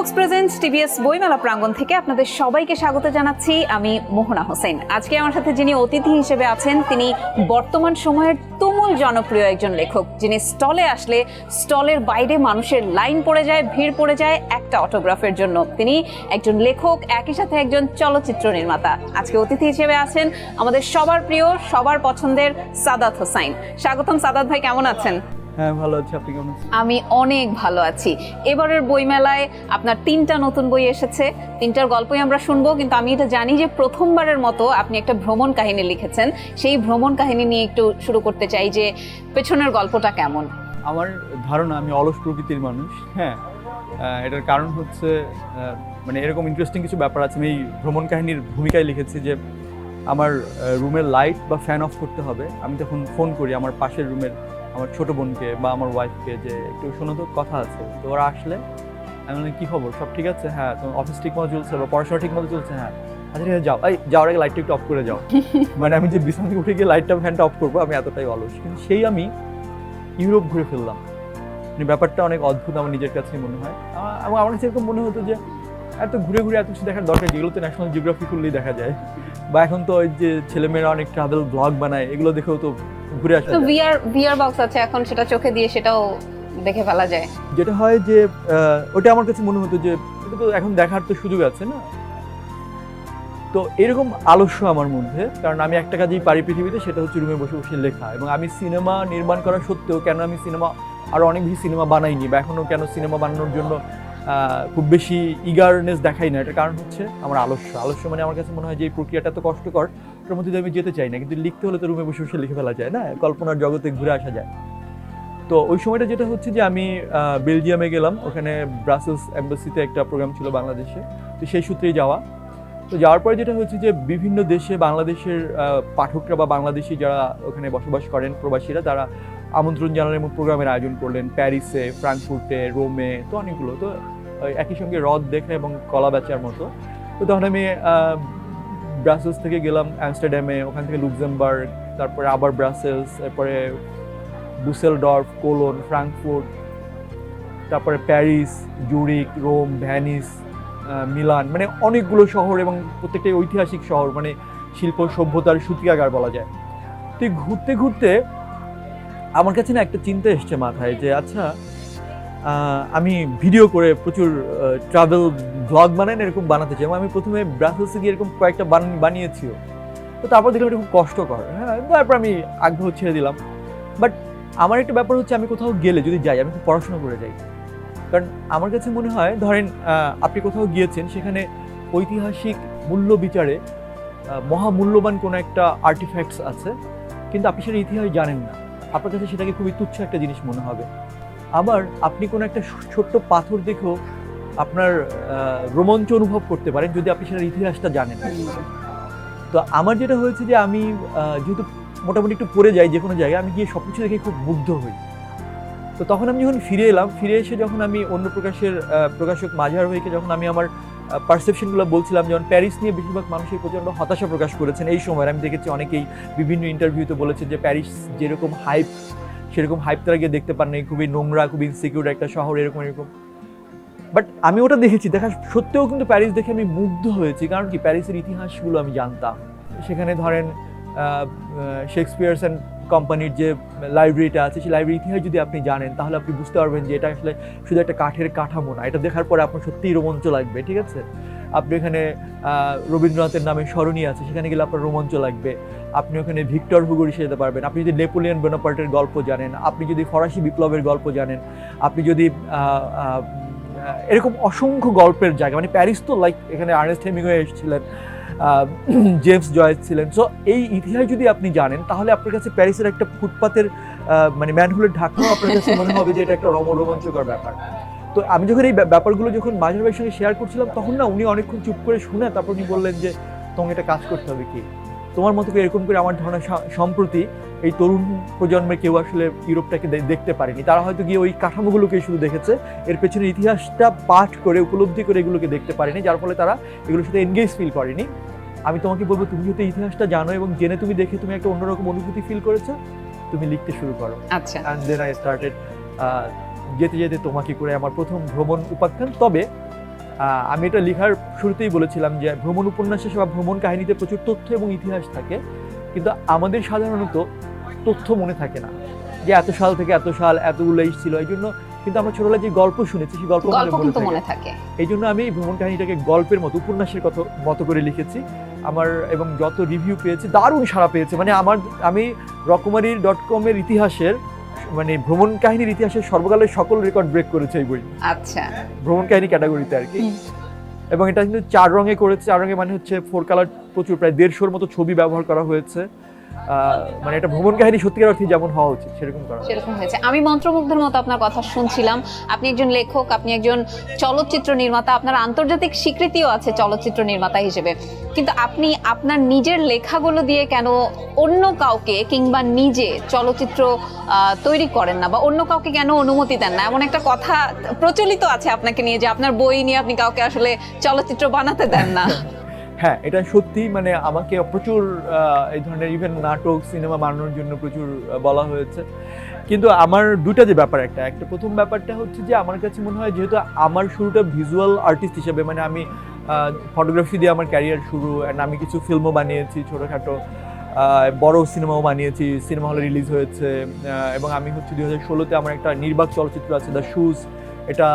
Books presents TVS বইমেলা প্রাঙ্গণ থেকে আপনাদের সবাইকে স্বাগত জানাচ্ছি। আমি মোহনা হোসেন। আজকে আমার সাথে যিনি অতিথি হিসেবে আছেন তিনি বর্তমান সময়ের তুমুল জনপ্রিয় একজন লেখক, যিনি স্টলে আসলে স্টলের বাইরে মানুষের লাইন পড়ে যায়, ভিড় পড়ে যায় একটা অটোগ্রাফের জন্য। তিনি একজন লেখক, একই সাথে একজন চলচ্চিত্র নির্মাতা। আজকে অতিথি হিসেবে আছেন আমাদের সবার প্রিয়, সবার পছন্দের সাদাত হোসাইন। স্বাগতম সাদাত ভাই, কেমন আছেন? হ্যাঁ, ভালো আছি। আপনি কেমন আছেন? আমি অনেক ভালো আছি। এবারের বইমেলায় আপনার 3টা নতুন বই এসেছে, 3টার গল্পই আমরা শুনবো, কিন্তু আমি এটা জানি যে প্রথমবারের মতো আপনি একটা ভ্রমণ কাহিনী লিখেছেন। সেই ভ্রমণ কাহিনী নিয়ে একটু শুরু করতে চাই যে পেছনের গল্পটা কেমন। আমার ধারণা আমি অলস প্রকৃতির মানুষ। হ্যাঁ, এটার কারণ হচ্ছে মানে এরকম ইন্টারেস্টিং কিছু ব্যাপার আছে। আমি এই ভ্রমণ কাহিনীর ভূমিকায় লিখেছি যে আমার রুমের লাইট বা ফ্যান অফ করতে হবে। আমি তখন ফোন করি আমার পাশের রুমের আমার ছোট বোনকে বা আমার ওয়াইফকে যে একটু শোনো তো, কথা আছে। তো ওরা আসলে আমি বলি, কী খবর, সব ঠিক আছে? হ্যাঁ। তোমার অফিস ঠিক মতো চলছে বা পড়াশোনা ঠিক মতো চলছে? হ্যাঁ। আচ্ছা ঠিক আছে, যাও। এই যাওয়ার আগে লাইটটা একটু অফ করে যাও। মানে আমি যে বিছানা থেকে উঠে গিয়ে লাইটটা ফ্যানটা অফ করবো, আমি এতটাই অলস। কিন্তু সেই আমি ইউরোপ ঘুরে ফেললাম। মানে ব্যাপারটা অনেক অদ্ভুত আমার নিজের কাছেই মনে হয়। এবং আমার কাছে এরকম মনে হতো যে এত ঘুরে ঘুরে এত কিছু দেখার দরকার, যেগুলো তো ন্যাশনাল জিওগ্রাফি খুললেই দেখা যায়, বা এখন তো ওই যে ছেলেমেয়েরা অনেক ট্রাভেল ব্লগ বানায়, এগুলো দেখেও তো ঘুরে আসা তো যায়। ভিআর বক্স আছে এখন, সেটা চোখে দিয়ে সেটাও দেখে ফেলা যায়। যেটা হয় যে ওটা আমার কাছে মনে হতো যে এটা তো এখন দেখার তো সুযোগ আছে না। তো এরকম আলস্য আমার মধ্যে, কারণ আমি একটা কাজেই পারি পৃথিবীতে, সেটা হচ্ছে রুমে বসে বসে লেখা। এবং আমি সিনেমা নির্মাণ করা সত্ত্বেও কেন আমি সিনেমা আরও অনেক বেশি সিনেমা বানাইনি, বা এখনও কেন সিনেমা বানানোর জন্য খুব বেশি ইগারনেস দেখাই না, এটার কারণ হচ্ছে আমার আলস্য। মানে আমার কাছে মনে হয় যে এই প্রক্রিয়াটা তো কষ্টকর, ওটার মধ্যে আমি যেতে চাই না। কিন্তু লিখতে হলে তো রুমে বসে বসে লিখে ফেলা যায় না, কল্পনার জগতে ঘুরে আসা যায়। তো ওই সময়টা যেটা হচ্ছে যে আমি বেলজিয়ামে গেলাম, ওখানে ব্রাসেলস এম্বাসিতে একটা প্রোগ্রাম ছিল বাংলাদেশে, তো সেই সূত্রেই যাওয়া। তো যাওয়ার পরে যেটা হচ্ছে যে বিভিন্ন দেশে বাংলাদেশের পাঠকরা বা বাংলাদেশি যারা ওখানে বসবাস করেন, প্রবাসীরা, তারা আমন্ত্রণ জানালেন এবং প্রোগ্রামের আয়োজন করলেন প্যারিসে, ফ্রাঙ্কফুর্টে, রোমে, তো অনেকগুলো। তো একই সঙ্গে হ্রদ দেখা এবং কলা বেচার মতো। তো তখন আমি ব্রাসেলস থেকে গেলাম অ্যামস্টারডামে, ওখান থেকে লুক্সেমবার্গ, তারপরে আবার ব্রাসেলস, তারপরে ডুসেলডর্ফ, কোলন, ফ্রাঙ্কফুর্ট, তারপরে Paris, Zurich, Rome, Venice, Milan, মানে অনেকগুলো শহর, এবং প্রত্যেকটাই ঐতিহাসিক শহর, মানে শিল্প সভ্যতার সূতিকাগার বলা যায়। তো ঘুরতে ঘুরতে আমার কাছে না একটা চিন্তা এসছে মাথায় যে আচ্ছা, আমি ভিডিও করে প্রচুর ট্রাভেল ব্লগ বানাই, এরকম বানাতে চাই। এবং আমি প্রথমে ব্রাসেলসে গিয়ে এরকম কয়েকটা বানিয়েছিও। তো তারপর দেখলাম এটা খুব কষ্টকর। হ্যাঁ, তারপর আমি আগ্রহ ছেড়ে দিলাম। বাট আমার একটা ব্যাপার হচ্ছে, আমি কোথাও গেলে যদি যাই, আমি খুব পড়াশোনা করে যাই। কারণ আমার কাছে মনে হয়, ধরেন আপনি কোথাও গিয়েছেন, সেখানে ঐতিহাসিক মূল্য বিচারে মহামূল্যবান কোনো একটা আর্টিফ্যাক্টস আছে, কিন্তু আপনি সেটা ইতিহাস জানেন না, আপনার কাছে সেটাকে খুবই তুচ্ছ একটা জিনিস মনে হবে। আবার আপনি কোনো একটা ছোট্ট পাথর দেখেও আপনার রোমাঞ্চ অনুভব করতে পারেন যদি আপনি সেটার ইতিহাসটা জানেন। তো আমার যেটা হয়েছে যে আমি যেহেতু মোটামুটি একটু পড়ে যাই যে কোনো জায়গায়, আমি গিয়ে সব কিছু দেখে খুব মুগ্ধ হই। তো তখন আমি যখন ফিরে এলাম, ফিরে এসে যখন আমি অন্য প্রকাশক মাঝার ভাইকে যখন আমি আমার পারসেপশনগুলো বলছিলাম, যেমন প্যারিস নিয়ে বেশিরভাগ মানুষের প্রচণ্ড হতাশা প্রকাশ করেছেন এই সময়। আমি দেখেছি অনেকেই বিভিন্ন ইন্টারভিউতে বলেছে যে প্যারিস যেরকম হাইপ, সেরকম হাইপ তারা গিয়ে দেখতে পান নাই, খুবই নোংরা, খুবই ইনসিকিউর একটা শহর, এরকম। বাট আমি ওটা দেখেছি, দেখা সত্ত্বেও কিন্তু প্যারিস দেখে আমি মুগ্ধ হয়েছি। কারণ কি, প্যারিসের ইতিহাসগুলো আমি জানতাম। সেখানে ধরেন শেক্সপিয়ার্স অ্যান্ড কোম্পানির যে লাইব্রেরিটা আছে, সেই লাইব্রেরির ইতিহাস যদি আপনি জানেন, তাহলে আপনি বুঝতে পারবেন যে এটা আসলে শুধু একটা কাঠের কাঠামো না। এটা দেখার পরে আপনার সত্যিই রোমাঞ্চ লাগবে, ঠিক আছে? আপনি এখানে রবীন্দ্রনাথের নামে সরণি আছে, সেখানে গেলে আপনার রোমাঞ্চ লাগবে। আপনি ওখানে ভিক্টর হুগোর এসে যেতে পারবেন। আপনি যদি নেপোলিয়ন বোনাপার্টের গল্প জানেন, আপনি যদি ফরাসি বিপ্লবের গল্প জানেন, আপনি যদি এরকম অসংখ্য গল্পের জায়গা, মানে প্যারিস তো লাইক, এখানে আর্নেস্ট হেমিংওয়ে এসেছিলেন, জেমস জয়েস ছিলেন। সো এই ইতিহাস যদি আপনি জানেন, তাহলে আপনার কাছে প্যারিসের একটা ফুটপাতের মানে ম্যানহোলের ঢাকনাও আপনার কাছে মনে হবে যে এটা একটা রোমাঞ্চকর ব্যাপার। তো আমি যখন এই ব্যাপারগুলো যখন মাঝার ভাইয়ের সঙ্গে শেয়ার করছিলাম, তখন না উনি অনেকক্ষণ চুপ করে শুনে তারপর উনি বললেন যে তোমাকে এটা কাজ করতে হবে, কি তোমার মতো করে এরকম করে। আমার ধারণা সম্প্রতি এই তরুণ প্রজন্মের কেউ আসলে ইউরোপটাকে দেখতে পারেনি। তারা হয়তো গিয়ে ওই কাঠামোগুলোকে শুধু দেখেছে, এর পেছনে ইতিহাসটা পাঠ করে উপলব্ধি করে এগুলোকে দেখতে পারেনি, যার ফলে তারা এগুলোর সাথে এনগেজ ফিল করেনি। আমি তোমাকে বলবো, তুমি যেহেতু ইতিহাসটা জানো এবং জেনে তুমি দেখে তুমি একটা অন্যরকম অনুভূতি ফিল করেছো, তুমি লিখতে শুরু করো। আচ্ছা। অ্যান্ড দেন আই স্টার্টেড যেতে যেতে তোমাকে করে আমার প্রথম ভ্রমণ উপাখ্যান। তবে আমি এটা লেখার শুরুতেই বলেছিলাম যে ভ্রমণ উপন্যাসে বা ভ্রমণ কাহিনীতে প্রচুর তথ্য এবং ইতিহাস থাকে, কিন্তু আমাদের সাধারণত তথ্য মনে থাকে না যে এত সাল থেকে এত সাল এতগুলো ছিল। এই জন্য কিন্তু আমরা ছোটবেলায় যে গল্প শুনেছি সেই গল্প কিন্তু মনে থাকে। এই জন্য আমি এই ভ্রমণ কাহিনীটাকে গল্পের মতো, উপন্যাসের মতো করে লিখেছি। আমার এবং যত রিভিউ পেয়েছি দারুণ সাড়া পেয়েছে। মানে আমি রকমারি.com এর ইতিহাসের মানে ভ্রমণ কাহিনীর ইতিহাসের সর্বকালের সকল রেকর্ড ব্রেক করেছে এই বই। আচ্ছা, ভ্রমণ কাহিনী ক্যাটাগরিতে আর কি। এবং এটা কিন্তু 4 রঙে করেছে। 4 রঙে মানে হচ্ছে 4 কালার, প্রচুর প্রায় 150-র মতো ছবি ব্যবহার করা হয়েছে। মানে এটা ভ্রমণ কাহিনী সত্যিকার অর্থে যেমন হওয়া উচিত সেরকম হয়েছে। আমি মন্ত্রমুগ্ধের মতো আপনার কথা শুনছিলাম। আপনি একজন লেখক, আপনি একজন চলচ্চিত্র নির্মাতা, আপনার আন্তর্জাতিক স্বীকৃতিও আছে চলচ্চিত্র নির্মাতা হিসেবে, কিন্তু আপনি আপনার নিজের লেখাগুলো দিয়ে কেন অন্য কাউকে কিংবা নিজে চলচ্চিত্র তৈরি করেন না, বা অন্য কাউকে কেন অনুমতি দেন না? এমন একটা কথা প্রচলিত আছে আপনাকে নিয়ে যে আপনার বই নিয়ে আপনি কাউকে আসলে চলচ্চিত্র বানাতে দেন না। হ্যাঁ, এটা সত্যি। মানে আমাকে প্রচুর এই ধরনের ইভেন নাটক সিনেমা বানানোর জন্য প্রচুর বলা হয়েছে, কিন্তু আমার দুটা যে ব্যাপার, একটা প্রথম ব্যাপারটা হচ্ছে যে আমার কাছে মনে হয় যেহেতু আমার শুরুটা ভিজুয়াল আর্টিস্ট হিসেবে, মানে আমি ফটোগ্রাফি দিয়ে আমার ক্যারিয়ার শুরু, অ্যান্ড আমি কিছু ফিল্মও বানিয়েছি, ছোটোখাটো বড় সিনেমাও বানিয়েছি, সিনেমা হলে রিলিজ হয়েছে। এবং আমি হচ্ছে 2016-তে আমার একটা নির্বাক চলচ্চিত্র আছে দ্য শুজ, এটা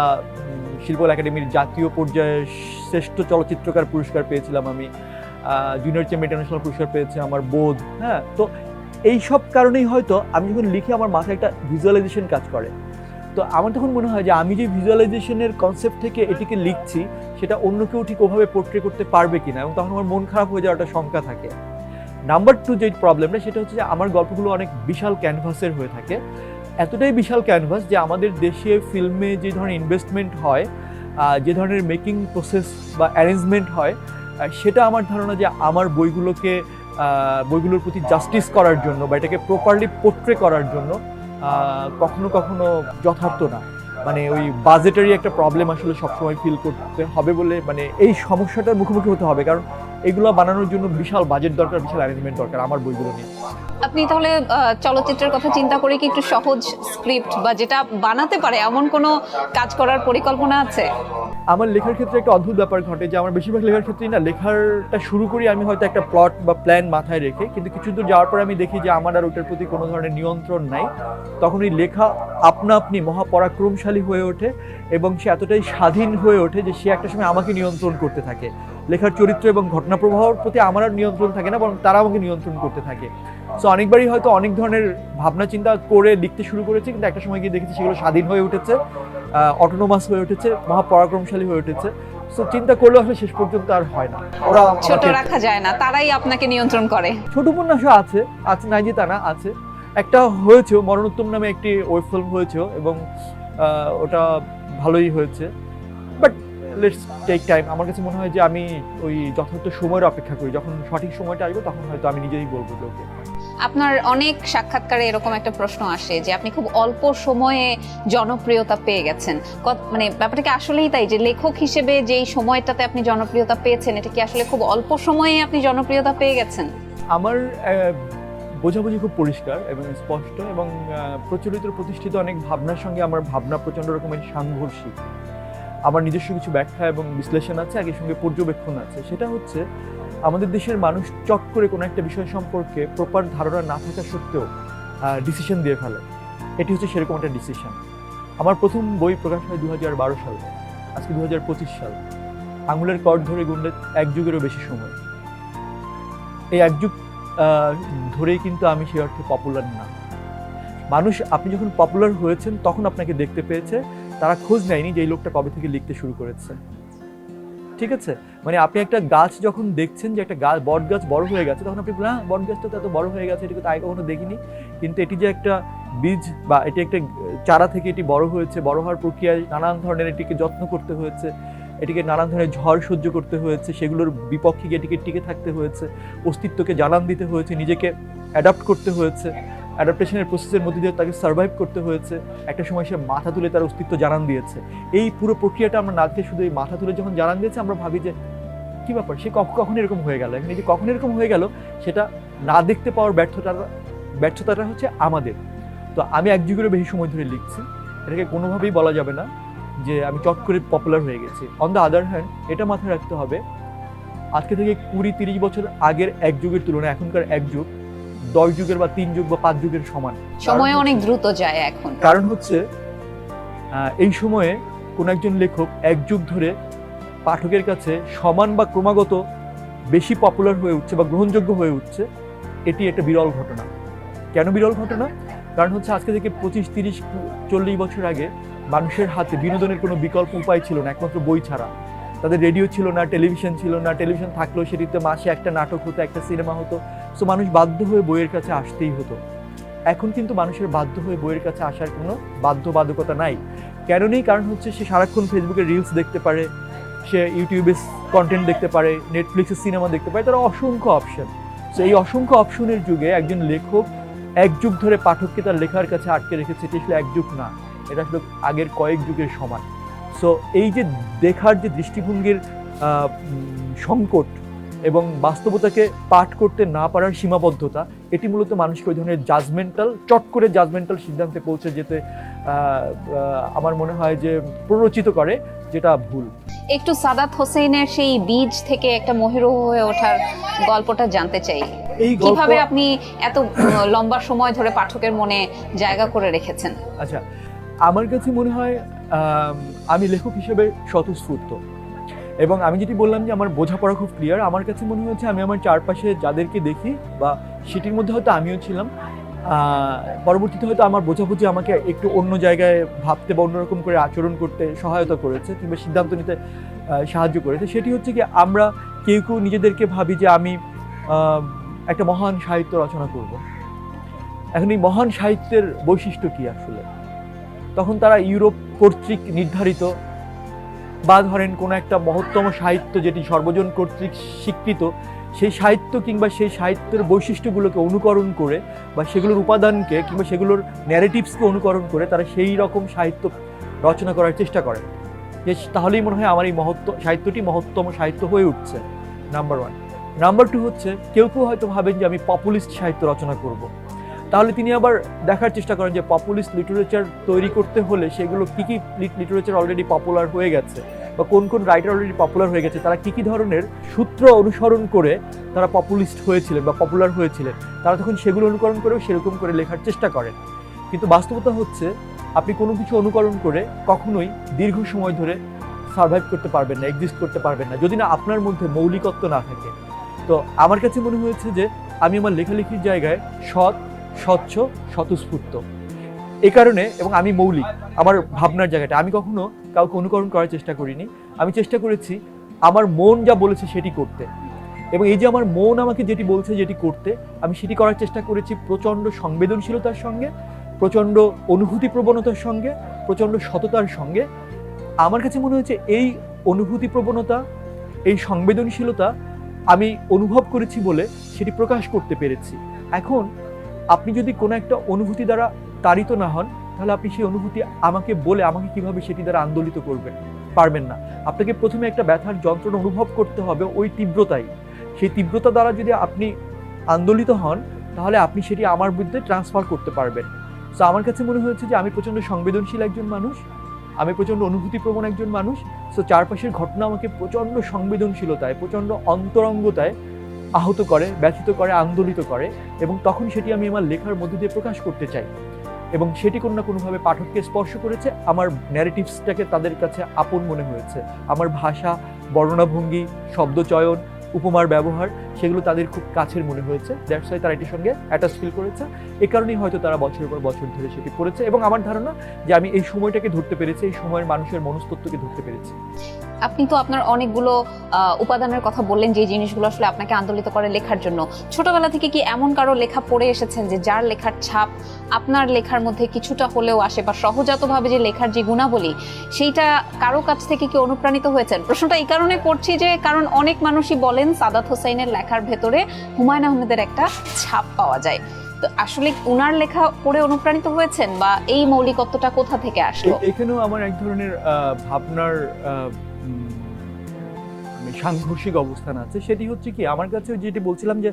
শিল্পকলা একাডেমির জাতীয় পর্যায়ে শ্রেষ্ঠ চলচ্চিত্রকার পুরস্কার পেয়েছিলাম আমি। জুনিয়র চেম্বার ইন্টারন্যাশনাল পুরস্কার পেয়েছে আমার বোধ। হ্যাঁ, তো এই সব কারণেই হয়তো আমি যখন লিখি আমার মাথায় একটা ভিজুয়ালাইজেশন কাজ করে। তো আমার তখন মনে হয় যে আমি যে ভিজুয়ালাইজেশনের কনসেপ্ট থেকে এটিকে লিখছি সেটা অন্য কেউ ঠিক ওভাবে পোর্ট্রে করতে পারবে কিনা, এবং তখন আমার মন খারাপ হয়ে যাওয়ার একটা শঙ্কা থাকে। নাম্বার 2 যে প্রবলেমটা সেটা হচ্ছে যে আমার গল্পগুলো অনেক বিশাল ক্যানভাসের হয়ে থাকে, এতটাই বিশাল ক্যানভাস যে আমাদের দেশে ফিল্মে যে ধরনের ইনভেস্টমেন্ট হয়, যে ধরনের মেকিং প্রসেস বা অ্যারেঞ্জমেন্ট হয়, সেটা আমার ধারণা যে আমার বইগুলোর প্রতি জাস্টিস করার জন্য বা এটাকে প্রপারলি পোর্ট্রে করার জন্য কখনো কখনো যথার্থ না। মানে ওই বাজেটারি একটা প্রবলেম আসলে সবসময় ফিল করতে হবে বলে, মানে এই সমস্যাটার মুখোমুখি হতে হবে, কারণ এগুলো বানানোর জন্য বিশাল বাজেট দরকার, বিশাল অ্যারেঞ্জমেন্ট দরকার আমার বইগুলো নিয়ে। আপনি তাহলে চলচ্চিত্রের কথা চিন্তা করে কি একটু সহজ স্ক্রিপ্ট বা যেটা বানাতে পারে এমন কোনো কাজ করার পরিকল্পনা আছে? আমার লেখার ক্ষেত্রে একটা অদ্ভুত ব্যাপার ঘটে যে আমার বেশিরভাগ লেখার ক্ষেত্রেই না, লেখাটা শুরু করি আমি হয়তো একটা প্লট বা প্ল্যান মাথায় রেখে, কিন্তু কিছু দূর যাওয়ার পরে আমি দেখি যে আমার আর ওটার প্রতি কোনো ধরনের নিয়ন্ত্রণ নাই। তখন ওই লেখা আপনা আপনি মহাপরাক্রমশালী হয়ে ওঠে এবং সে এতটাই স্বাধীন হয়ে ওঠে যে সে একটা সময় আমাকে নিয়ন্ত্রণ করতে থাকে। লেখার চরিত্র এবং ঘটনা প্রবাহের প্রতি আমার আর নিয়ন্ত্রণ থাকে না, বরং তারা আমাকে নিয়ন্ত্রণ করতে থাকে। সো অনেকবারই হয়তো অনেক ধরনের ভাবনা চিন্তা করে লিখতে শুরু করেছি, কিন্তু একটা সময় গিয়ে দেখেছি সেগুলো স্বাধীন হয়ে উঠেছে, অটোনোমাস হয়ে উঠেছে, মহাপরাক্রমশালী হয়ে উঠেছে। সো চিন্তা করলেও আসলে শেষ পর্যন্ত আর হয় না, ওরা ছোট রাখা যায় না, তারাই আপনাকে নিয়ন্ত্রণ করে। ছোট উপন্যাসও আছে নাই যে তা না, আছে। একটা হয়েছেও, মরণোত্তম নামে একটি ওয়েব ফিল্ম হয়েছেও, এবং ওটা ভালোই হয়েছে। But let's take time. আমার কাছে মনে হয় যে আমি ওই যথার্থ সময়ের অপেক্ষা করি, যখন সঠিক সময়টা আসবে তখন হয়তো আমি নিজেই বলবো যে ওকে। আপনার অনেক সাক্ষাৎকারে এরকম একটা প্রশ্ন আসে যে আপনি খুব অল্প সময়ে জনপ্রিয়তা পেয়ে গেছেন, মানে ব্যাপারটা কি আসলেই তাই যে লেখক হিসেবে যেই সময়টাতে আপনি জনপ্রিয়তা পেয়েছেন এটা কি আসলে খুব অল্প সময়ে আপনি জনপ্রিয়তা পেয়ে গেছেন? আমার বোঝাবুঝি খুব পরিষ্কার এবং স্পষ্ট, এবং প্রচলিত প্রতিষ্ঠিত অনেক ভাবনার সঙ্গে আমার ভাবনা প্রচণ্ড রকমের সাংঘর্ষিক। আমার নিজস্ব কিছু ব্যাখ্যা এবং বিশ্লেষণ আছে, একই সঙ্গে পর্যবেক্ষণ আছে। সেটা হচ্ছে আমাদের দেশের মানুষ চট করে কোনো একটা বিষয় সম্পর্কে প্রপার ধারণা না থাকা সত্ত্বেও ডিসিশন দিয়ে ফেলে। এটি হচ্ছে সেরকম একটা ডিসিশন। আমার প্রথম বই প্রকাশ হয় 2012 সালে, আজকে 2025 সাল। আঙুলের কর ধরে গুনলে 1 যুগেরও বেশি সময়। এই 1 যুগ ধরেই কিন্তু আমি সেই অর্থে পপুলার না। মানুষ আপনি যখন পপুলার হয়েছেন তখন আপনাকে দেখতে পেয়েছে, তারা খোঁজ নেয়নি যে এই লোকটা কবে থেকে লিখতে শুরু করেছে। ঠিক আছে, মানে আপনি একটা গাছ যখন দেখছেন যে একটা গাছ, বট গাছ বড় হয়ে গেছে, তখন আপনি বলেন বট গাছটা তো এত বড় হয়ে গেছে, এটাকে তো আগে কখনো দেখিনি। কিন্তু এটি যে একটা বীজ বা এটি একটা চারা থেকে এটি বড় হয়েছে, বড় হওয়ার প্রক্রিয়ায় নানান ধরনের এটিকে যত্ন করতে হয়েছে, এটিকে নানান ধরনের ঝড় সহ্য করতে হয়েছে, সেগুলোর বিপক্ষে গিয়ে এটিকে টিকে থাকতে হয়েছে, অস্তিত্বকে জানান দিতে হয়েছে, নিজেকে অ্যাডাপ্ট করতে হয়েছে, অ্যাডাপ্টেশনের প্রসেসের মধ্যে দিয়ে তাকে সার্ভাইভ করতে হয়েছে। একটা সময় সে মাথা তুলে তার অস্তিত্ব জানান দিয়েছে। এই পুরো প্রক্রিয়াটা আমরা না দেখে শুধু এই মাথা তুলে যখন জানান দিয়েছে আমরা ভাবি যে কী ব্যাপার, সে কখন এরকম হয়ে গেল। এখন এই যে কখন এরকম হয়ে গেল সেটা না দেখতে পাওয়ার ব্যর্থতাটা হচ্ছে আমাদের। তো আমি 1 যুগেরও বেশি সময় ধরে লিখছি, এটাকে কোনোভাবেই বলা যাবে না যে আমি চট করে পপুলার হয়ে গেছি। অন দ্য আদার হ্যান্ড এটা মাথায় রাখতে হবে, আজকে থেকে 20-30 বছর আগের এক যুগের তুলনায় এখনকার এক যুগ 10 যুগের বা 3 যুগ বা 5 যুগের সমান। সময় অনেক দ্রুত যায় এখন। কারণ হচ্ছে এই সময়ে কোন একজন লেখক এক যুগ ধরে পাঠকের কাছে সমান বা ক্রমাগত বেশি পপুলার হয়ে উঠছে বা গ্রহণযোগ্য হয়ে উঠছে, এটি একটা বিরল ঘটনা। কেন বিরল ঘটনা? কারণ হচ্ছে আজকে থেকে 25-30-40 বছর আগে মানুষের হাতে বিনোদনের কোনো বিকল্প উপায় ছিল না একমাত্র বই ছাড়া। তাদের রেডিও ছিল না, টেলিভিশন ছিল না, টেলিভিশন থাকলেও সেটিতে মাসে একটা নাটক হতো, একটা সিনেমা হতো। সো মানুষ বাধ্য হয়ে বইয়ের কাছে আসতেই হতো। এখন কিন্তু মানুষের বাধ্য হয়ে বইয়ের কাছে আসার কোনো বাধ্যবাধকতা নাই। কেন নেই? কারণ হচ্ছে সে সারাক্ষণ ফেসবুকে রিলস দেখতে পারে, সে ইউটিউবে কন্টেন্ট দেখতে পারে, নেটফ্লিক্সে সিনেমা দেখতে পারে, তার অসংখ্য অপশন। সো এই অসংখ্য অপশনের যুগে একজন লেখক এক যুগ ধরে পাঠককে তার লেখার কাছে আটকে রেখেছে, এটি আসলে এক যুগ না, এটা আসলে আগের কয়েক যুগের সমান। সো এই যে দেখার যে দৃষ্টিভঙ্গির সংকট এবং বাস্তবতাকে পাঠ করতে না পারার সীমাবদ্ধতা, এটি মূলত মানুষকে ওই ধরনের চট করে জাজমেন্টাল সিদ্ধান্তে পৌঁছে যেতে আমার মনে হয় যে প্ররোচিত করে, যেটা ভুল। একটু সাদাত হোসেনের সেই বীজ থেকে একটা মহিরুহ হয়ে ওঠার গল্পটা জানতে চাই। এই কিভাবে আপনি এত লম্বা সময় ধরে পাঠকের মনে জায়গা করে রেখেছেন? আচ্ছা, আমার কাছে মনে হয় আমি লেখক হিসেবে স্বতঃস্ফূর্ত, এবং আমি যেটি বললাম যে আমার বোঝাপড়া খুব ক্লিয়ার। আমার কাছে মনে হচ্ছে আমি আমার চারপাশে যাদেরকে দেখি বা সেটির মধ্যে হয়তো আমিও ছিলাম, পরবর্তীতে হয়তো আমার বোঝাবুঝি আমাকে একটু অন্য জায়গায় ভাবতে বা অন্যরকম করে আচরণ করতে সহায়তা করেছে কিংবা সিদ্ধান্ত নিতে সাহায্য করেছে। সেটি হচ্ছে কি, আমরা কেউ কেউ নিজেদেরকে ভাবি যে আমি একটা মহান সাহিত্য রচনা করব। এখন এই মহান সাহিত্যের বৈশিষ্ট্য কি আসলে? তখন তারা ইউরোপ কর্তৃক নির্ধারিত বা ধরেন কোনো একটা মহত্তম সাহিত্য যেটি সর্বজন কর্তৃক স্বীকৃত, সেই সাহিত্য কিংবা সেই সাহিত্যের বৈশিষ্ট্যগুলোকে অনুকরণ করে বা সেগুলোর উপাদানকে কিংবা সেগুলোর ন্যারেটিভসকে অনুকরণ করে তারা সেই রকম সাহিত্য রচনা করার চেষ্টা করে, যে তাহলেই মনে হয় আমার এই সাহিত্যটি মহত্তম সাহিত্য হয়ে উঠছে। নাম্বার 1। নাম্বার 2 হচ্ছে কেউ কেউ হয়তো ভাবেন যে আমি পপুলিস্ট সাহিত্য রচনা করব। তাহলে তিনি আবার দেখার চেষ্টা করেন যে পপুলিস্ট লিটারেচার তৈরি করতে হলে সেগুলো কী কী লিটারেচার অলরেডি পপুলার হয়ে গেছে বা কোন কোন রাইটার অলরেডি পপুলার হয়ে গেছে, তারা কী কী ধরনের সূত্র অনুসরণ করে তারা পপুলিস্ট হয়েছিলেন বা পপুলার হয়েছিলেন, তারা তখন সেগুলো অনুকরণ করেও সেরকম করে লেখার চেষ্টা করেন। কিন্তু বাস্তবতা হচ্ছে আপনি কোনো কিছু অনুকরণ করে কখনোই দীর্ঘ সময় ধরে সার্ভাইভ করতে পারবেন না, এক্সিস্ট করতে পারবেন না, যদি না আপনার মধ্যে মৌলিকত্ব না থাকে। তো আমার কাছে মনে হয়েছে যে আমি আমার লেখালেখির জায়গায় স্বচ্ছ, স্বতঃস্ফূর্ত এই কারণে, এবং আমি মৌলিক আমার ভাবনার জায়গাটা। আমি কখনো কাউকে অনুকরণ করার চেষ্টা করিনি। আমি চেষ্টা করেছি আমার মন যা বলেছে সেটি করতে, এবং এই যে আমার মন আমাকে যেটি বলছে যেটি করতে, আমি সেটি করার চেষ্টা করেছি প্রচণ্ড সংবেদনশীলতার সঙ্গে, প্রচণ্ড অনুভূতি প্রবণতার সঙ্গে, প্রচণ্ড সততার সঙ্গে। আমার কাছে মনে হয়েছে এই অনুভূতি প্রবণতা, এই সংবেদনশীলতা আমি অনুভব করেছি বলে সেটি প্রকাশ করতে পেরেছি। এখন আপনি যদি কোনো একটা অনুভূতি দ্বারা তাড়িত না হন, তাহলে আপনি সেই অনুভূতি আমাকে কিভাবে সেটি দ্বারা আন্দোলিত করবেন? পারবেন না। আপনাকে প্রথমে একটা ব্যথার যন্ত্রণা অনুভব করতে হবে ওই তীব্রতাই। সেই তীব্রতা দ্বারা যদি আপনি আন্দোলিত হন, তাহলে আপনি সেটি আমার মধ্যে ট্রান্সফার করতে পারবেন। সো আমার কাছে মনে হয়েছে যে আমি প্রচণ্ড সংবেদনশীল একজন মানুষ, আমি প্রচণ্ড অনুভূতিপ্রবণ একজন মানুষ। সো চারপাশের ঘটনা আমাকে প্রচণ্ড সংবেদনশীলতায়, প্রচণ্ড অন্তরঙ্গতায় আহত করে, ব্যথিত করে, আন্দোলিত করে, এবং তখন সেটি আমি আমার লেখার মধ্যে দিয়ে প্রকাশ করতে চাই, এবং সেটি কোনো না কোনোভাবে পাঠককে স্পর্শ করেছে। আমার ন্যারেটিভসটাকে তাদের কাছে আপন মনে হয়েছে। আমার ভাষা, বর্ণনাভঙ্গি, শব্দচয়ন, উপমার ব্যবহার, সেগুলো তাদের খুব কাছের মনে হয়েছে। দ্যাটস ওয়াই তারা এটির সঙ্গে অ্যাটাচ ফিল করেছে। এ কারণেই হয়তো তারা বছরের পর বছর ধরে সেটি পড়েছে, এবং আমার ধারণা যে আমি এই সময়টাকে ধরতে পেরেছি, এই সময়ের মানুষের মনস্তত্ত্বকে ধরতে পেরেছি। আপনি তো আপনার অনেকগুলো উপাদানের কথা বললেন যে জিনিসগুলো আসলে আপনাকে আন্দোলিত করে লেখার জন্য। ছোটবেলা থেকে কি এমন কারো লেখা পড়ে এসেছেন যে যার লেখার ছাপ আপনার লেখার মধ্যে কিছুটা হলেও আসে, বা সহজাতভাবে যে লেখার যে গুণাবলী সেইটা কারো কাছ থেকে কি অনুপ্রাণিত হয়েছেন? প্রশ্নটা এই কারণে করছি যে কারণ অনেক মানুষই বলেন সাদাত হোসেনের লেখার ভেতরে হুমায়ুন আহমেদের একটা ছাপ পাওয়া যায়। তো আসলে উনার লেখা পড়ে অনুপ্রাণিত হয়েছেন, বা এই মৌলিকত্বটা কোথা থেকে আসলো? এখানেও আমার এক ধরনের ভাবনার সাংঘর্ষিক অবস্থান আছে। সেটি হচ্ছে কি, আমার কাছে যেটি বলছিলাম যে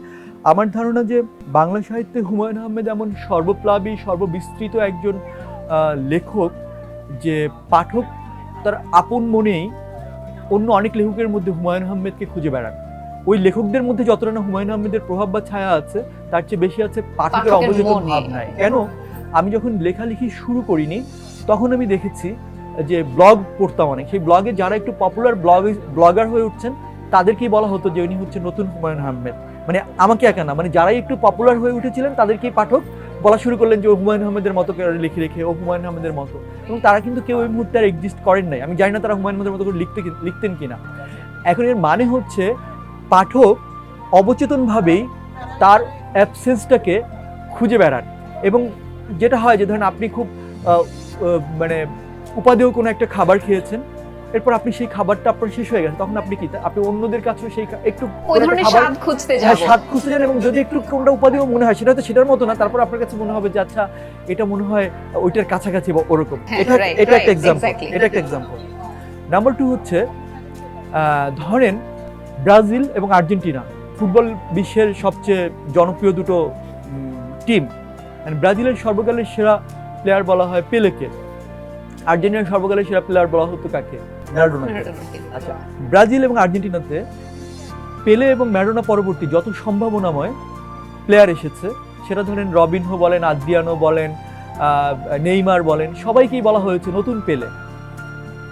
আমার ধারণা যে বাংলা সাহিত্যে হুমায়ুন আহমেদ এমন সর্বপ্লাবী, সর্ববিস্তৃত একজন লেখক যে পাঠক তার আপন মনেই অন্য অনেক লেখকের মধ্যে হুমায়ুন আহমেদকে খুঁজে বেড়ান। ওই লেখকদের মধ্যে যতটা না হুমায়ুন আহমেদের প্রভাব বা ছায়া আছে, তার চেয়ে বেশি আছে পাঠকের অবচেতন ভাবনায়। কেন, আমি যখন লেখালেখি শুরু করিনি তখন আমি দেখেছি যে ব্লগ পড়তাম অনেক, সেই ব্লগে যারা একটু পপুলার ব্লগার হয়ে উঠছেন তাদেরকেই বলা হতো যে উনি হচ্ছে নতুন হুমায়ুন আহমেদ। মানে আমাকে একা না, মানে যারাই একটু পপুলার হয়ে উঠেছিলেন তাদেরকেই পাঠক বলা শুরু করলেন যে ও হুমায়ুন আহমেদের মতো করে লিখে লিখে, ও হুমায়ুন আহমেদের মতো। এবং তারা কিন্তু কেউ ওই মুহূর্তে আর এক্সিস্ট করেন নাই। আমি জানি না তারা হুমায়ুন আহমেদের মতো করে লিখতেন কিনা। এখন এর মানে হচ্ছে পাঠক অবচেতনভাবেই তার অ্যাবসেন্সটাকে খুঁজে বেড়ান। এবং যেটা হয় যে ধরেন আপনি খুব মানে উপাদেয় কোনো একটা খাবার খেয়েছেন, এরপর আপনি সেই খাবারটা আপনার শেষ হয়ে গেছে, তখন আপনি কি আপনি অন্যদের কাছে সেই একটু স্বাদ খুঁজতে যান, এবং যদি একটু কোনটা উপাদেয় মনে হয় সেটা তো সেটার মতো না, তারপর আপনার কাছে মনে হবে যে আচ্ছা এটা মনে হয় ওইটার কাছাকাছি বা ওরকম। এটা একটা এক্সাম্পল। নাম্বার 2 হচ্ছে ধরেন ব্রাজিল এবং আর্জেন্টিনা ফুটবল বিশ্বের সবচেয়ে জনপ্রিয় দুটো টিম। ব্রাজিলের সর্বকালের সেরা প্লেয়ার বলা হয় পেলেকে, আর্জেন্টিনার সর্বকালের সেরা প্লেয়ার বলা হতো কাকে? ম্যারাডোনাকে। আচ্ছা, ব্রাজিল এবং আর্জেন্টিনাতে পেলে এবং ম্যারাডোনা পরবর্তী যত সম্ভাবনাময় প্লেয়ার এসেছে, সেটা ধরেন রবিনহো বলেন, আদ্রিয়ানো বলেন, নেইমার বলেন, সবাইকেই বলা হয়েছে নতুন পেলে।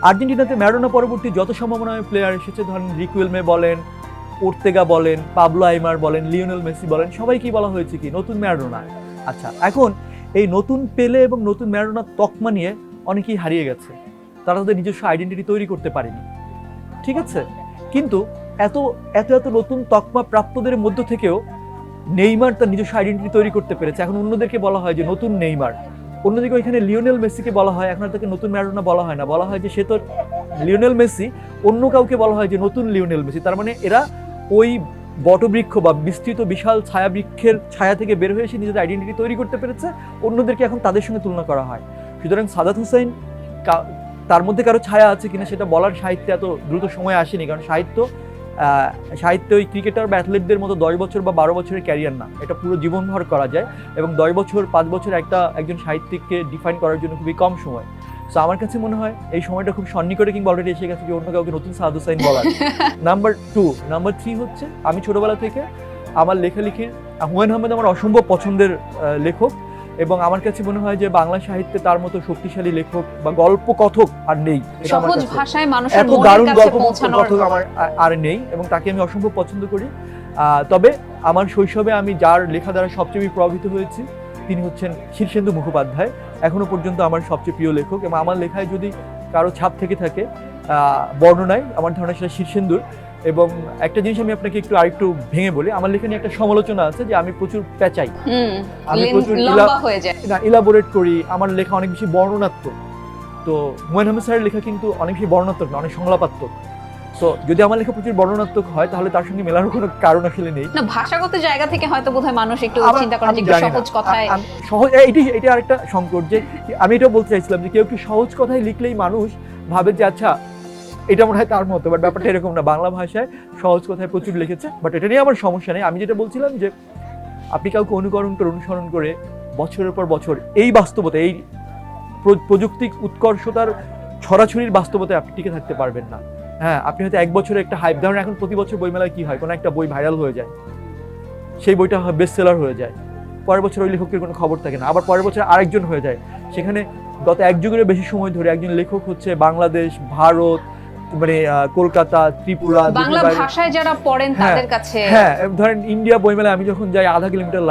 আর্জেন্টিনাতে ম্যারাডোনা পরবর্তী যত সম্ভাবনাময় প্লেয়ার এসেছে, ধরেন রিকুয়েলমে বলেন, ওর্তেগা বলেন, পাবলো আইমার বলেন, লিওনেল মেসি বলেন, সবাইকেই বলা হয়েছে কি নতুন ম্যারাডোনা। আচ্ছা, এখন এই নতুন পেলে এবং নতুন ম্যারাডোনার তকমা নিয়ে অনেকেই হারিয়ে গেছে, তারা তাদের নিজস্ব আইডেন্টিটি তৈরি করতে পারেনি, ঠিক আছে? কিন্তু এত এত এত নতুন তকমা প্রাপ্তদের মধ্য থেকেও নেইমার তার নিজস্ব আইডেন্টিটি তৈরি করতে পেরেছে। এখন অন্যদেরকে বলা হয় যে নতুন নেইমার, অন্যদিকে ওইখানে লিওনেল মেসিকে বলা হয়, এখন আর তাকে নতুন ম্যারাডোনা বলা হয় না, বলা হয় যে সে তো লিওনেল মেসি, অন্য কাউকে বলা হয় যে নতুন লিওনেল মেসি। তার মানে এরা ওই বটবৃক্ষ বা বিস্তৃত বিশাল ছায়া বৃক্ষের ছায়া থেকে বের হয়ে এসে নিজেদের আইডেন্টিটি তৈরি করতে পেরেছে, অন্যদেরকে এখন তাদের সঙ্গে তুলনা করা হয়। সুতরাং সাদাত হোসেন তার মধ্যে কারো ছায়া আছে কিনা সেটা বলার সাহিত্যে এত দ্রুত সময় আসেনি, কারণ সাহিত্য ওই ক্রিকেটার বা অ্যাথলেটদের মতো 10 বছর বা 12 বছরের ক্যারিয়ার না, এটা পুরো জীবনভর করা যায়, এবং 10 বছর 5 বছর একজন সাহিত্যিককে ডিফাইন করার জন্য খুবই কম সময়। সো আমার কাছে মনে হয় এই সময়টা খুব সন্নিকটে কিংবা অলরেডি এসে গেছে যে অন্য কাউকে নতুন সাদাত হোসেন বলার। নাম্বার 2, নাম্বার 3 হচ্ছে আমি ছোটবেলা থেকে আমার লেখালেখির হুমায়ুন আহমেদ আমার অসম্ভব পছন্দের লেখক, এবং আমার কাছে মনে হয় যে বাংলা সাহিত্যে তার মতো শক্তিশালী লেখক বা গল্প কথক আর নেই। সহজ ভাষায় মানুষের এত দারুণ গল্প কথক আমার আর নেই, এবং তাকে আমি অসম্ভব পছন্দ করি। তবে আমার শৈশবে আমি যার লেখা দ্বারা সবচেয়ে প্রভাবিত হয়েছি তিনি হচ্ছেন শীর্ষেন্দু মুখোপাধ্যায়, এখনো পর্যন্ত আমার সবচেয়ে প্রিয় লেখক। এবং আমার লেখায় যদি কারো ছাপ থেকে থাকে বর্ণনায়, আমার ধারণা সেটা শীর্ষেন্দুর। এবং একটা জিনিস আমি আপনাকে আরেকটু ভেঙে বলি, আমার লেখা নিয়ে একটা সমালোচনা আছে যে আমি প্রচুর পেঁচাই, আমি প্রচুর ইলাবোরেট করি, আমার লেখা অনেক বেশি বর্ণনাত্মক। তো হুমায়ুন আহমেদ স্যারের লেখা কিন্তু অনেক বেশি বর্ণনাত্মক না, অনেক সংলাপাত্মক। সো যদি আমার লেখা প্রচুর বর্ণনাত্মক হয় তাহলে তার সঙ্গে মেলার কোনো কারণ আসলে নেই। না, ভাষাগত জায়গা থেকে হয়তো বোধহয় মানুষ একটু চিন্তা করে যে সহজ কথায় এটা আরেকটা সংকট, যে আমি এটা বলতে চাইছিলাম যে কেউ কি সহজ কথায় লিখলেই মানুষ ভাবে যে আচ্ছা এটা মনে হয় তার মতো, বাট ব্যাপারটা এরকম না। বাংলা ভাষায় সহজ কথায় প্রচুর লিখেছে, বাট এটা নিয়ে আমার সমস্যা নেই। আমি যেটা বলছিলাম যে আপনি কাউকে অনুসরণ করে বছরের পর বছর এই বাস্তবতা, এই প্রযুক্তিক উৎকর্ষতার ছড়াছড়ির বাস্তবতায় আপনি টিকে থাকতে পারবেন না। হ্যাঁ, আপনি হয়তো এক বছরে একটা হাইপ, ধরেন এখন প্রতি বছর বইমেলায় কি হয়, কোনো একটা বই ভাইরাল হয়ে যায়, সেই বইটা বেস্ট সেলার হয়ে যায়, পরের বছর ওই লেখকের কোনো খবর থাকে না, আবার পরের বছর আরেকজন হয়ে যায়। সেখানে গত 1 যুগের বেশি সময় ধরে একজন লেখক হচ্ছে বাংলাদেশ, ভারত, মানে কলকাতা, ত্রিপুরা, বাংলা ভাষায় যারা পড়েন তাদের কাছে, হ্যাঁ ধরেন ইন্ডিয়া বইমেলায় আমি যখন যাই 0.5 কিলোমিটার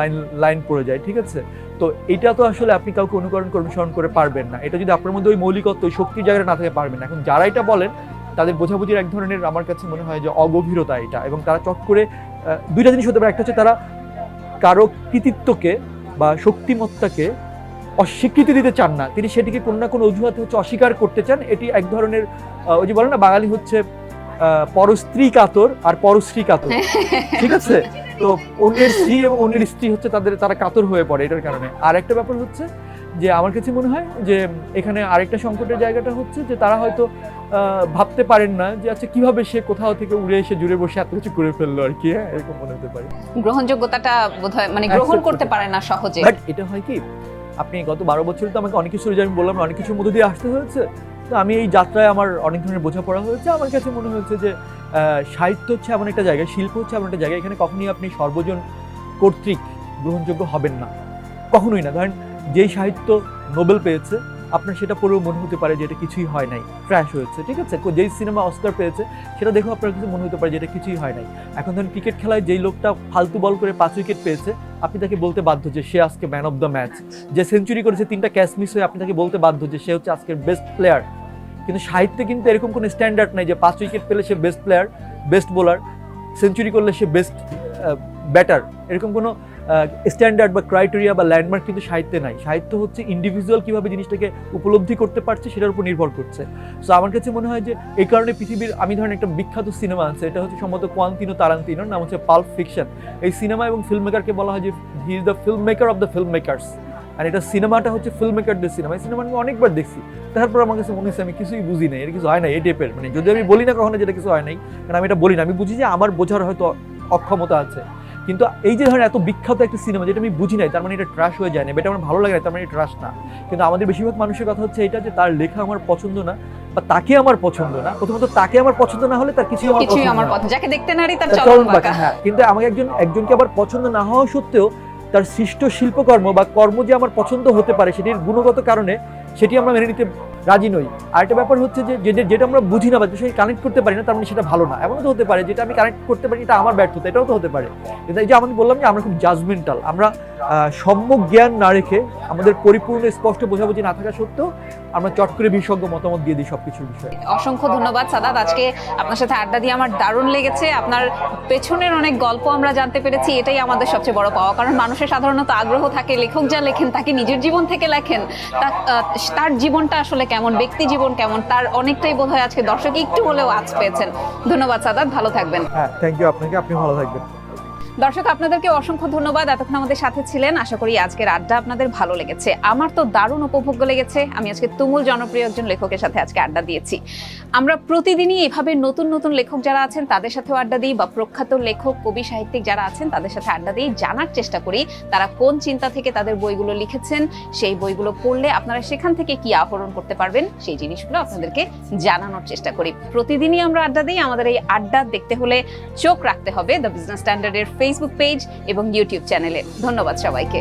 লাইন পড়ে যায়, ঠিক আছে? তো এটা তো আসলে আপনি কাউকে অনুসরণ করে পারবেন না। এটা যদি আপনার মধ্যে ওই মৌলিকত্ব, ওই শক্তির জায়গাটা না থাকে পারবেন না। এখন যারা এটা বলেন তাদের বোঝাবুঝির এক ধরনের আমার কাছে মনে হয় যে অগভীরতা এটা, এবং তারা চট করে দুইটা জিনিস হতে পারে। একটা হচ্ছে তারা কারো কৃতিত্বকে বা শক্তিমত্তাকে অস্বীকৃতি দিতে চান না, তিনি সেটিকে কোনো না কোনো অজুহাতে হচ্ছে অস্বীকার করতে চান। এটি এক ধরনের ওই যে বলে না বাঙালি হচ্ছে পরস্ত্রী কাতর আর পরশ্রী কাতর, ঠিক আছে? তো অন্যের স্ত্রী এবং অন্যের স্ত্রী হচ্ছে তারা কাতর হয়ে পড়ে এটার কারণে। আর একটা ব্যাপার হচ্ছে যে আমার কাছে মনে হয় যে এখানে আরেকটা সংকটের জায়গাটা হচ্ছে যে তারা হয়তো ভাবতে পারেন না যে আচ্ছা কিভাবে সে কোথাও থেকে উড়ে এসে জুড়ে বসে এত কিছু করে ফেললো আর কি। হ্যাঁ, এরকম মনে হতে পারে। গ্রহণযোগ্যতাটা বোধহয় মানে গ্রহণ করতে পারে না সহজে। বাট এটা হয় কি, আপনি গত 12 বছরে তো আমাকে অনেক কিছু, যে আমি বললাম অনেক কিছুর মধ্যে দিয়ে আসতে হয়েছে, তো আমি এই যাত্রায় আমার অনেক ধরনের বোঝাপড়া হয়েছে। আমার কাছে মনে হয়েছে যে সাহিত্য হচ্ছে এমন একটা জায়গা, শিল্প হচ্ছে এমন একটা জায়গা, এখানে কখনোই আপনি সর্বজন কর্তৃক গ্রহণযোগ্য হবেন না, কখনোই না। ধরেন যেই সাহিত্য নোবেল পেয়েছে, আপনার সেটা পড়েও মনে হতে পারে যে এটা কিছুই হয় নাই, ট্র্যাশ হয়েছে, ঠিক আছে। যেই সিনেমা অস্কার পেয়েছে সেটা দেখেও আপনার কিছু মনে হতে পারে যে এটা কিছুই হয় নাই। এখন ধরেন ক্রিকেট খেলায় যেই লোকটা ফালতু বল করে 5 উইকেট পেয়েছে, আপনি তাকে বলতে বাধ্য যে সে আজকে ম্যান অফ দ্য ম্যাচ। যে সেঞ্চুরি করেছে 3টা ক্যাচ মিস হয়ে, আপনি তাকে বলতে বাধ্য যে সে হচ্ছে আজকের বেস্ট প্লেয়ার। কিন্তু সাহিত্যে কিন্তু এরকম কোনো স্ট্যান্ডার্ড নাই যে 5 উইকেট পেলে সে best player, best bowler, century করলে সে বেস্ট ব্যাটার। এরকম কোনো স্ট্যান্ডার্ড বা ক্রাইটেরিয়া বা ল্যান্ডমার্ক কিন্তু সাহিত্যে নাই। সাহিত্য হচ্ছে ইন্ডিভিজুয়াল কীভাবে জিনিসটাকে উপলব্ধি করতে পারছে সেটার উপর নির্ভর করছে। সো আমার কাছে মনে হয় যে এই কারণে পৃথিবীর, আমি ধরেন একটা বিখ্যাত সিনেমা আছে, এটা হচ্ছে সম্ভবত কোয়ান্তিনো তারান্তিনোর, নাম হচ্ছে পাল্প ফিকশন। এই সিনেমা এবং ফিল্ম মেকারকে বলা হয় যে he is the filmmaker of the filmmakers. আর এটা সিনেমাটা হচ্ছে ফিল্ম মেকারদের সিনেমা। এই সিনেমা আমি অনেকবার দেখছি, তারপর আমার কাছে মনে হচ্ছে আমি কিছুই বুঝি নাই, এর কিছু হয় না এই টাইপের। মানে যদি আমি বলি না কখনো যেটা কিছু হয় নাই, কারণ আমি এটা বলি না, আমি বুঝি যে আমার বোঝার হয়তো অক্ষমতা আছে। কিন্তু এই যে ধরেন এত বিখ্যাত একটা সিনেমা যেটা আমি বুঝি নাই, তার মানে এটা ট্রাশ হয়ে যায় না, এটা আমার ভালো লাগে না, তার মানে ট্রাশ না। কিন্তু আমাদের বেশিরভাগ মানুষের কথা হচ্ছে এটা যে তার লেখা আমার পছন্দ না, বা তাকে আমার পছন্দ না। প্রথমত তাকে আমার পছন্দ না হলে তার কিছুই আমার পছন্দ না, যাকে দেখতে নারী তার চলন বাঁকা। হ্যাঁ, কিন্তু আমাকে একজনকে আবার পছন্দ না হওয়া সত্ত্বেও তার সৃষ্ট শিল্পকর্ম বা কর্ম যে আমার পছন্দ হতে পারে সেটির গুণগত কারণে সেটি আমরা মেনে নিতে রাজি নই। আরেকটা ব্যাপার হচ্ছে যে যেটা আমরা বুঝি না বা সেটা কানেক্ট করতে পারি না, তার মানে সেটা ভালো না। এমনও তো হতে পারে যেটা আমি কানেক্ট করতে পারি এটা আমার ব্যর্থতা, এটাও তো হতে পারে। কিন্তু এই যে আমি বললাম যে আমরা খুব জাজমেন্টাল, আমরা সম্যক জ্ঞান না রেখে, আমাদের পরিপূর্ণ স্পষ্ট বোঝাবুঝি না থাকা সত্ত্বেও আমরা চট করে বিশেষজ্ঞ মতামত দিয়ে দিই সবকিছুর বিষয়ে। অসংখ্য ধন্যবাদ সাদাত, আজকে আপনার সাথে আড্ডা দিয়ে আমার দারুণ লেগেছে। আপনার পেছনের অনেক গল্প আমরা জানতে পেরেছি, এটাই আমাদের সবচেয়ে বড় পাওয়া। কারণ মানুষের সাধারণত আগ্রহ থাকে, লেখক যা লেখেন তাকে নিজের জীবন থেকে লেখেন, তার জীবনটা আসলে কেমন, ব্যক্তি জীবন কেমন, তার অনেকটাই বোধ হয় আজকে দর্শক একটু হলেও আজ পেয়েছেন। ধন্যবাদ সাদাত, ভালো থাকবেন। হ্যাঁ, থ্যাংক ইউ আপনাকে, আপনি ভালো থাকবেন। দর্শক আপনাদেরকে অসংখ্য ধন্যবাদ, এতক্ষণ আমাদের সাথে ছিলেন। আশা করি আজকের আড্ডা আপনাদের ভালো লেগেছে। আমার তো দারুণ উপভোগ্য লেগেছে। আমি আজকে তুমুল জনপ্রিয় একজন লেখকের সাথে আজকে আড্ডা দিয়েছি। আমরা প্রতিদিনই এভাবে নতুন নতুন লেখক যারা আছেন তাদের সাথেও আড্ডা দিই, বা প্রখ্যাত লেখক, কবি, সাহিত্যিক যারা আছেন তাদের সাথে আড্ডা দিই, জানার চেষ্টা করি তারা কোন চিন্তা থেকে তাদের বইগুলো লিখেছেন। সেই বইগুলো পড়লে আপনারা সেখান থেকে কি আহরণ করতে পারবেন সেই জিনিসগুলো আপনাদেরকে জানানোর চেষ্টা করি। প্রতিদিনই আমরা আড্ডা দিই। আমাদের এই আড্ডা দেখতে হলে চোখ রাখতে হবে দ্য বিজনেস স্ট্যান্ডার্ডের ফেসবুক পেজ এবং ইউটিউব চ্যানেলে। ধন্যবাদ সবাইকে।